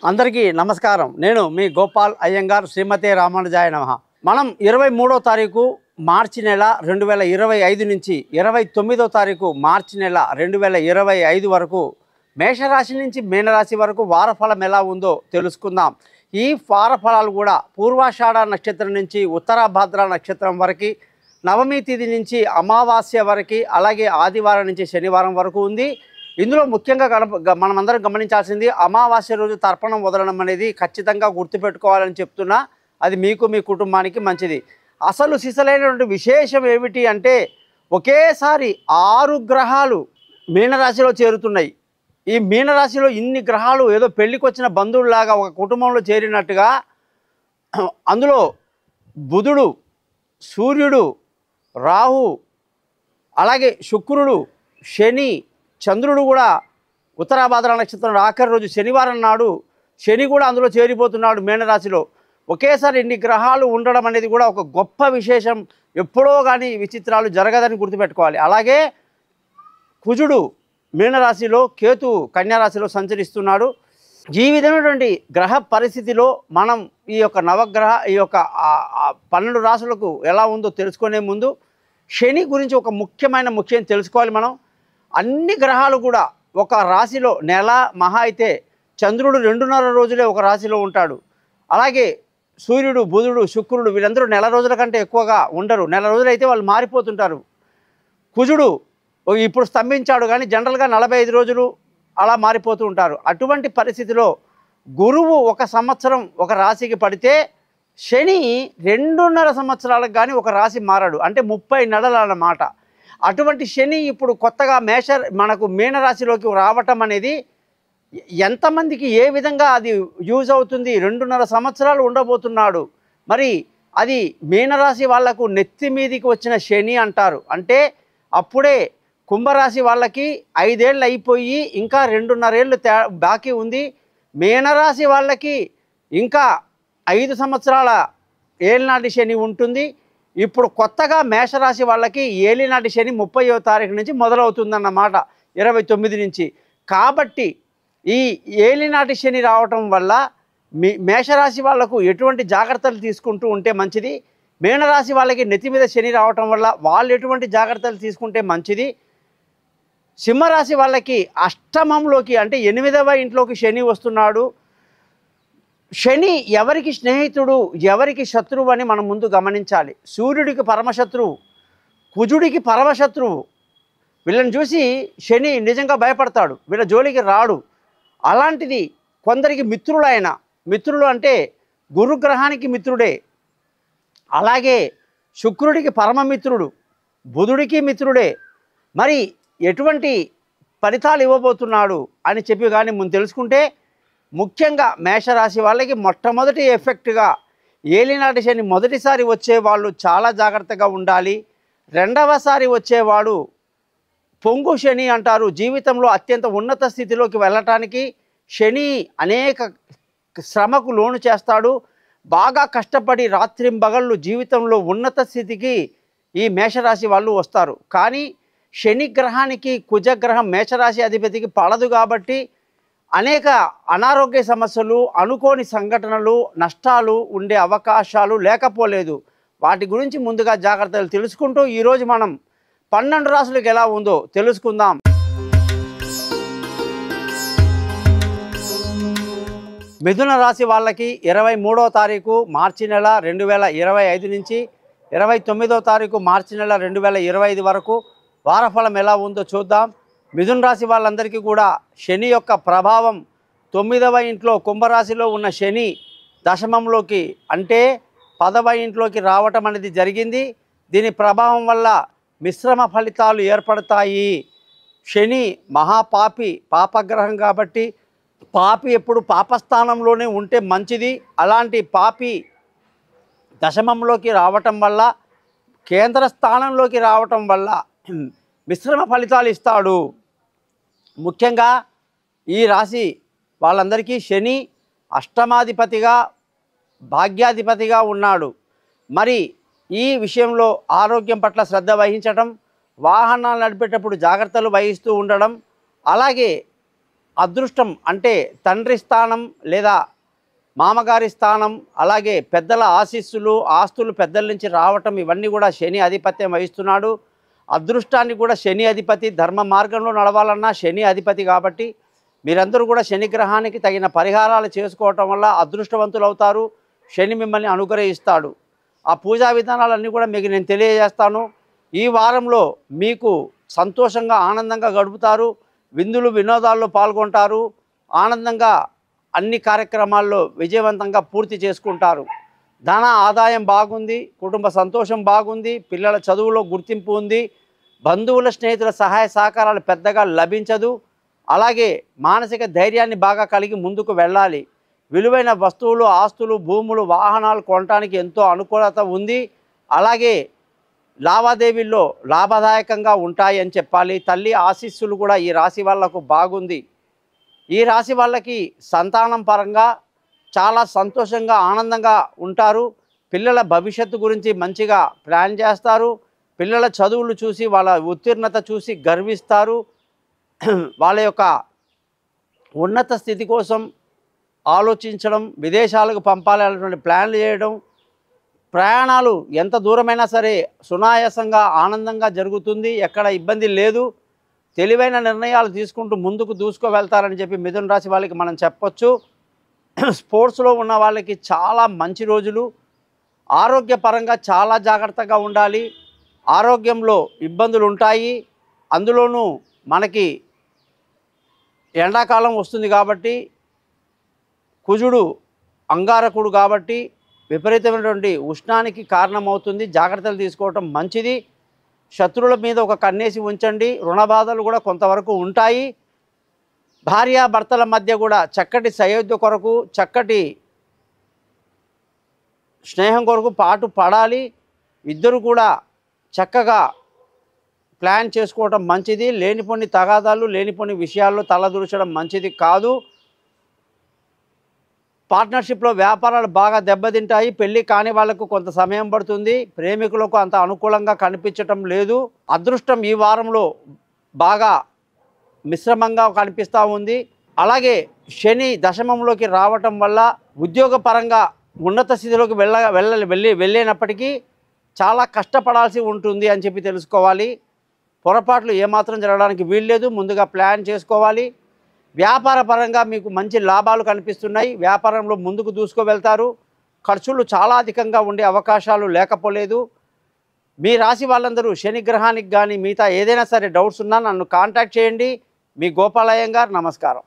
అందరికీ నమస్కారం. నేను మీ గోపాల్ అయ్యంగార్. శ్రీమతే రామానుజాయ నమః. మనం 23వ తారీఖు మార్చి నెల 2025 నుంచి 29వ తారీఖు మార్చి నెల 2025 వరకు మేషరాశి నుంచి మీనరాశి వరకు వారఫలం ఎలా ఉందో తెలుసుకుందాం. ఈ వారఫలాలు కూడా పూర్వాషాఢ నక్షత్రం నుంచి ఉత్తరాభాద్ర నక్షత్రం వరకు, నవమి తిథి నుంచి అమావాస్య వరకు, అలాగే ఆదివారం నుంచి శనివారం వరకు ఉంది. ఇందులో ముఖ్యంగా మనమందరం గమనించాల్సింది అమావాస్య రోజు తర్పణం వదలడం అనేది ఖచ్చితంగా గుర్తుపెట్టుకోవాలని చెప్తున్నా. అది మీకు మీ కుటుంబానికి మంచిది. అసలు సిసలైనటువంటి విశేషం ఏమిటి అంటే, ఒకేసారి 6 గ్రహాలు మీనరాశిలో చేరుతున్నాయి. ఈ మీనరాశిలో ఇన్ని గ్రహాలు ఏదో పెళ్ళికి వచ్చిన బంధువుల్లాగా ఒక కుటుంబంలో చేరినట్టుగా, అందులో బుధుడు, సూర్యుడు, రాహు, అలాగే శుక్రుడు, శని, చంద్రుడు కూడా ఉత్తరాభాద్ర నక్షత్రం ఆఖరి రోజు శనివారం నాడు శని కూడా అందులో చేరిపోతున్నాడు మీనరాశిలో. ఒకేసారి ఇన్ని గ్రహాలు ఉండడం అనేది కూడా ఒక గొప్ప విశేషం. ఎప్పుడో కానీ విచిత్రాలు జరగదని గుర్తుపెట్టుకోవాలి. అలాగే కుజుడు మీనరాశిలో, కేతు కన్యారాశిలో సంచరిస్తున్నాడు. ఈ విధమైనటువంటి గ్రహ పరిస్థితిలో మనం ఈ యొక్క నవగ్రహ ఈ యొక్క 12 రాశులకు ఎలా ఉందో తెలుసుకునే ముందు శని గురించి ఒక ముఖ్యం తెలుసుకోవాలి. మనం అన్ని గ్రహాలు కూడా ఒక రాశిలో నెల మహా అయితే చంద్రుడు 2.5 రోజులే ఒక రాశిలో ఉంటాడు. అలాగే సూర్యుడు, బుధుడు, శుక్రుడు వీళ్ళందరూ నెల రోజుల కంటే ఎక్కువగా ఉండరు. నెల రోజులైతే వాళ్ళు మారిపోతుంటారు. కుజుడు ఇప్పుడు స్తంభించాడు కానీ జనరల్గా 45 రోజులు అలా మారిపోతూ ఉంటారు. అటువంటి పరిస్థితిలో గురువు 1 సంవత్సరం ఒక రాశికి పడితే శని 2.5 సంవత్సరాలకు కానీ ఒక రాశి మారాడు. అంటే 30 నెలలు అన్నమాట. అటువంటి శని ఇప్పుడు కొత్తగా మనకు మీనరాశిలోకి రావటం అనేది ఎంతమందికి ఏ విధంగా అది యూజ్ అవుతుంది? 2.5 సంవత్సరాలు ఉండబోతున్నాడు. మరి అది మీనరాశి వాళ్లకు నెత్తి మీదికి వచ్చిన శని అంటారు. అంటే అప్పుడే కుంభరాశి వాళ్ళకి 5 ఏళ్ళు అయిపోయి ఇంకా 2.5 ఏళ్ళు బాకీ ఉంది. మీనరాశి వాళ్ళకి ఇంకా 5 సంవత్సరాల ఏలినాటి శని ఉంటుంది. ఇప్పుడు కొత్తగా మేషరాశి వాళ్ళకి ఏలినాటి శని 30వ తారీఖు నుంచి మొదలవుతుందన్నమాట, 29 నుంచి. కాబట్టి ఈ ఏలినాటి శని రావటం వల్ల మేషరాశి వాళ్లకు ఎటువంటి జాగ్రత్తలు తీసుకుంటూ ఉంటే మంచిది, మీనరాశి వాళ్ళకి నెత్తి మీద శని రావటం వల్ల వాళ్ళు ఎటువంటి జాగ్రత్తలు తీసుకుంటే మంచిది, సింహరాశి వాళ్ళకి అష్టమంలోకి అంటే 8వ ఇంట్లోకి శని వస్తున్నాడు. శని ఎవరికి స్నేహితుడు, ఎవరికి శత్రువు అని మనం ముందు గమనించాలి. సూర్యుడికి పరమశత్రువు, కుజుడికి పరమశత్రువు. వీళ్ళని చూసి శని నిజంగా భయపడతాడు, వీళ్ళ జోలికి రాడు. అలాంటిది కొందరికి మిత్రులు అంటే గురుగ్రహానికి మిత్రుడే. అలాగే శుక్రుడికి పరమమిత్రుడు, బుధుడికి మిత్రుడే. మరి ఎటువంటి ఫలితాలు ఇవ్వబోతున్నాడు అని చెప్పి కానీ ముందు తెలుసుకుంటే, ముఖ్యంగా మేషరాశి వాళ్ళకి మొట్టమొదటి ఎఫెక్ట్గా ఏలినాటి శని మొదటిసారి వచ్చేవాళ్ళు చాలా జాగ్రత్తగా ఉండాలి. రెండవసారి వచ్చేవాడు పొంగు శని అంటారు. జీవితంలో అత్యంత ఉన్నత స్థితిలోకి వెళ్ళటానికి శని అనేక శ్రమకు లోను చేస్తాడు. బాగా కష్టపడి రాత్రింబగళ్ళు జీవితంలో ఉన్నత స్థితికి ఈ మేషరాశి వాళ్ళు వస్తారు. కానీ శని గ్రహానికి కుజగ్రహం మేషరాశి అధిపతికి పడదు కాబట్టి అనేక అనారోగ్య సమస్యలు, అనుకోని సంఘటనలు, నష్టాలు ఉండే అవకాశాలు లేకపోలేదు. వాటి గురించి ముందుగా జాగ్రత్తలు తెలుసుకుంటూ ఈరోజు మనం 12 రాశులకు ఎలా ఉందో తెలుసుకుందాం. మిథున రాశి వాళ్ళకి 23వ తారీఖు మార్చి నెల 2025 నుంచి 29వ తారీఖు మార్చి నెల 2025 వరకు వారఫలం ఎలా ఉందో చూద్దాం. మిథున రాశి వాళ్ళందరికీ కూడా శని యొక్క ప్రభావం 9వ ఇంట్లో కుంభరాశిలో ఉన్న శని దశమంలోకి అంటే 10వ ఇంట్లోకి రావటం అనేది జరిగింది. దీని ప్రభావం వల్ల మిశ్రమ ఫలితాలు ఏర్పడతాయి. శని మహాపాపి, పాపగ్రహం కాబట్టి పాపి ఎప్పుడు పాపస్థానంలోనే ఉంటే మంచిది. అలాంటి పాపి దశమంలోకి రావటం వల్ల, కేంద్ర స్థానంలోకి రావటం వల్ల మిశ్రమ ఫలితాలు ఇస్తాడు. ముఖ్యంగా ఈ రాశి వాళ్ళందరికీ శని అష్టమాధిపతిగా, భాగ్యాధిపతిగా ఉన్నాడు. మరి ఈ విషయంలో ఆరోగ్యం పట్ల శ్రద్ధ వహించడం, వాహనాలు నడిపేటప్పుడు జాగ్రత్తలు వహిస్తూ ఉండడం, అలాగే అదృష్టం అంటే తండ్రి స్థానం లేదా మామగారి స్థానం, అలాగే పెద్దల ఆశీస్సులు, ఆస్తులు పెద్దల నుంచి రావటం, ఇవన్నీ కూడా శని ఆధిపత్యం వహిస్తున్నాడు. అదృష్టాన్ని కూడా శని అధిపతి, ధర్మ మార్గంలో నడవాలన్నా శని అధిపతి కాబట్టి మీరందరూ కూడా శని గ్రహానికి తగిన పరిహారాలు చేసుకోవటం వల్ల అదృష్టవంతులు అవుతారు. శని మిమ్మల్ని అనుగ్రహిస్తాడు. ఆ పూజా విధానాలన్నీ కూడా మీకు నేను తెలియజేస్తాను. ఈ వారంలో మీకు సంతోషంగా ఆనందంగా గడుపుతారు. విందులు వినోదాల్లో పాల్గొంటారు. ఆనందంగా అన్ని కార్యక్రమాల్లో విజయవంతంగా పూర్తి చేసుకుంటారు. ధన ఆదాయం బాగుంది, కుటుంబ సంతోషం బాగుంది, పిల్లల చదువులో గుర్తింపు ఉంది, బంధువుల స్నేహితుల సహాయ సహకారాలు పెద్దగా లభించదు. అలాగే మానసిక ధైర్యాన్ని బాగా కలిగి ముందుకు వెళ్ళాలి. విలువైన వస్తువులు, ఆస్తులు, భూములు, వాహనాలు కొనడానికి ఎంతో అనుకూలత ఉంది. అలాగే లావాదేవీల్లో లాభదాయకంగా ఉంటాయి అని చెప్పాలి. తల్లి ఆశీస్సులు కూడా ఈ రాశి వాళ్లకు బాగుంది. ఈ రాశి వాళ్ళకి సంతానం పరంగా చాలా సంతోషంగా ఆనందంగా ఉంటారు. పిల్లల భవిష్యత్తు గురించి మంచిగా ప్లాన్ చేస్తారు. పిల్లల చదువులు చూసి వాళ్ళ ఉత్తీర్ణత చూసి గర్విస్తారు. వాళ్ళ యొక్క ఉన్నత స్థితి కోసం ఆలోచించడం, విదేశాలకు పంపాలనేటువంటి ప్లాన్లు చేయడం, ప్రయాణాలు ఎంత దూరమైనా సరే సునాయాసంగా ఆనందంగా జరుగుతుంది. ఎక్కడ ఇబ్బంది లేదు. తెలివైన నిర్ణయాలు తీసుకుంటూ ముందుకు దూసుకు వెళ్తారని చెప్పి మిథున రాశి వాళ్ళకి మనం చెప్పొచ్చు. స్పోర్ట్స్లో ఉన్న వాళ్ళకి చాలా మంచి రోజులు. ఆరోగ్యపరంగా చాలా జాగ్రత్తగా ఉండాలి. ఆరోగ్యంలో ఇబ్బందులు ఉంటాయి. అందులోనూ మనకి ఎండాకాలం వస్తుంది కాబట్టి కుజుడు అంగారకుడు కాబట్టి విపరీతమైనటువంటి ఉష్ణానికి కారణమవుతుంది. జాగ్రత్తలు తీసుకోవటం మంచిది. శత్రువుల మీద ఒక కన్నేసి ఉంచండి. రుణ బాధలు కూడా కొంతవరకు ఉంటాయి. భార్యాభర్తల మధ్య కూడా చక్కటి సయోధ్య కొరకు, చక్కటి స్నేహం కొరకు పాటు పడాలి. ఇద్దరు కూడా చక్కగా ప్లాన్ చేసుకోవటం మంచిది. లేనిపోని తగాదాలు, లేనిపోని విషయాల్లో తలదూర్చడం మంచిది కాదు. పార్ట్నర్షిప్లో వ్యాపారాలు బాగా దెబ్బతింటాయి. పెళ్ళి కాని వాళ్లకు కొంత సమయం పడుతుంది. ప్రేమికులకు అంత అనుకూలంగా కనిపించటం లేదు. అదృష్టం ఈ వారంలో బాగా మిశ్రమంగా కనిపిస్తూ ఉంది. అలాగే శని దశమంలోకి రావటం వల్ల ఉద్యోగపరంగా ఉన్నత స్థితిలోకి వెళ్ళేనప్పటికీ చాలా కష్టపడాల్సి ఉంటుంది అని చెప్పి తెలుసుకోవాలి. పొరపాట్లు ఏమాత్రం జరగడానికి వీల్లేదు. ముందుగా ప్లాన్ చేసుకోవాలి. వ్యాపార పరంగా మీకు మంచి లాభాలు కనిపిస్తున్నాయి. వ్యాపారంలో ముందుకు దూసుకు వెళ్తారు. ఖర్చులు చాలా అధికంగా ఉండే అవకాశాలు లేకపోలేదు. మీ రాశి వాళ్ళందరూ శని గ్రహానికి కానీ మిగతా ఏదైనా సరే డౌట్స్ ఉన్నా నన్ను కాంటాక్ట్ చేయండి. మీ గోపాల్ అయ్యంగార్. నమస్కారం.